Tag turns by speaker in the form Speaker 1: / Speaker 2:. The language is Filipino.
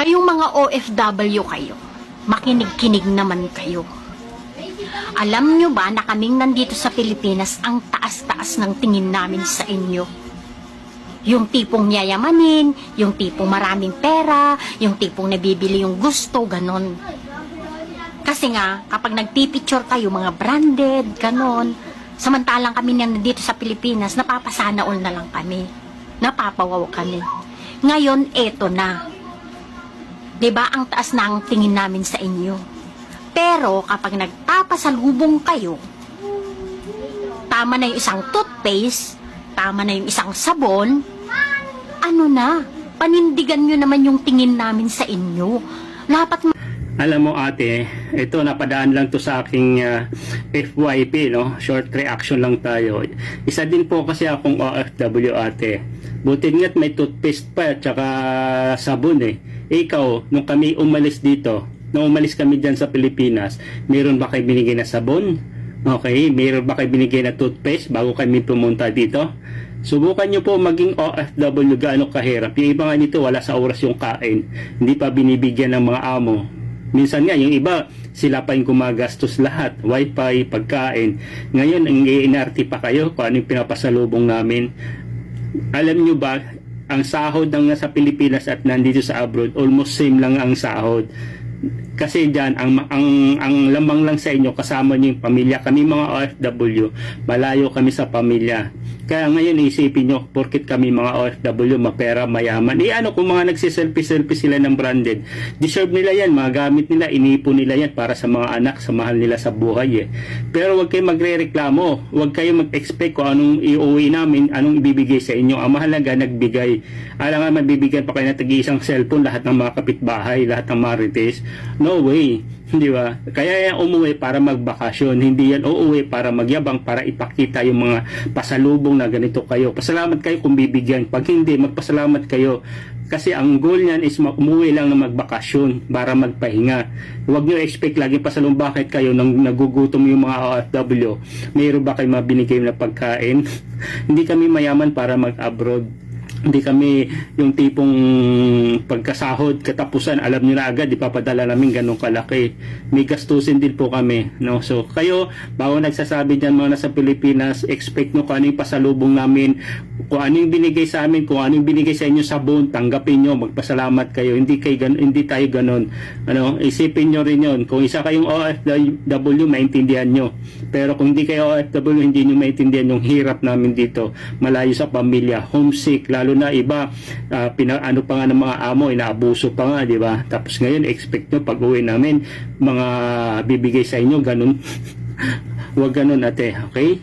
Speaker 1: Kayong mga OFW kayo, makinig-kinig naman kayo. Alam nyo ba na kaming nandito sa Pilipinas ang taas-taas ng tingin namin sa inyo? Yung tipong yayamanin, yung tipong maraming pera, yung tipong nabibili yung gusto, ganon. Kasi nga, kapag nagpipicture kayo, mga branded, ganon, samantalang kami nandito sa Pilipinas, napapasana all na lang kami. Napapawaw kami. Ngayon, eto na. 'Di ba ang taas na ang tingin namin sa inyo? Pero kapag nagpapasalubong kayo, tama na yung isang toothpaste, tama na yung isang sabon, ano na, panindigan nyo naman yung tingin namin sa inyo. Dapat
Speaker 2: Alam mo ate, ito napadaan lang to sa aking FYP, no? Short reaction lang tayo. Isa din po kasi akong OFW ate. Buti nga't may toothpaste pa at saka sabon eh. Ikaw, nung kami umalis dito, nung umalis kami dyan sa Pilipinas, meron ba kayo binigay na sabon? Okay, meron ba kayo binigay na toothpaste bago kami pumunta dito? Subukan nyo po maging OFW gaano kahirap. Yung iba nga nito wala sa oras yung kain. Hindi pa binibigyan ng mga amo. Minsan nga, yung iba, sila pa yung gumagastos lahat. Wifi, pagkain. Ngayon, ang iinarte pa kayo kung ano yung pinapasalubong namin. Alam nyo ba, ang sahod ng nasa Pilipinas at nandito sa abroad, almost same lang ang sahod. Kasi dyan, ang lamang lang sa inyo, kasama nyo yung pamilya. Kami mga OFW, malayo kami sa pamilya. Kaya ngayon isipin nyo, porkit kami mga OFW, mapera, mayaman. Ano kung mga nagsiselfie-selfie sila ng branded? Deserve nila yan, mga gamit nila, inipon nila yan para sa mga anak, sa mahal nila sa buhay eh. Pero wag kayo magre-reklamo, wag kayo mag-expect kung anong iuwi namin, anong ibibigay sa inyo. Ang mahalaga, nagbigay. Alam nga, mabibigyan pa kayo na tag-iisang cellphone, lahat ng mga kapitbahay, lahat ng marites. No way. Di ba? Kaya yan umuwi para magbakasyon. Hindi yan uuwi para magyabang, para ipakita yung mga pasalubong na ganito kayo. Pasalamat kayo kung bibigyan. Pag hindi, magpasalamat kayo. Kasi ang goal niyan is umuwi lang na magbakasyon para magpahinga. Huwag nyo expect lagi pasalubong. Bakit kayo nang nagugutom yung mga OFW? Mayroon ba kayo mabinigay na pagkain? Hindi kami mayaman para mag-abroad. Hindi kami yung tipong pagkasahod, katapusan, alam nyo na agad, ipapadala namin ganun kalaki. May gastusin din po kami. No? So, kayo, bago nagsasabi dyan mga nasa Pilipinas, expect nyo kung ano yung pasalubong namin, kung ano yung binigay sa amin, kung ano yung binigay sa inyo sabon, tanggapin nyo, magpasalamat kayo. Hindi tayo ganun. Ano? Isipin nyo rin yun. Kung isa kayong OFW, maintindihan nyo. Pero kung hindi kayo OFW, hindi nyo maintindihan yung hirap namin dito. Malayo sa pamilya, homesick, lalo na iba ano pa nga ng mga amo, inaabuso pa nga, di ba? Tapos ngayon expect nyo pag uwi namin mga bibigay sa inyo ganun. Huwag ganun ate, okay?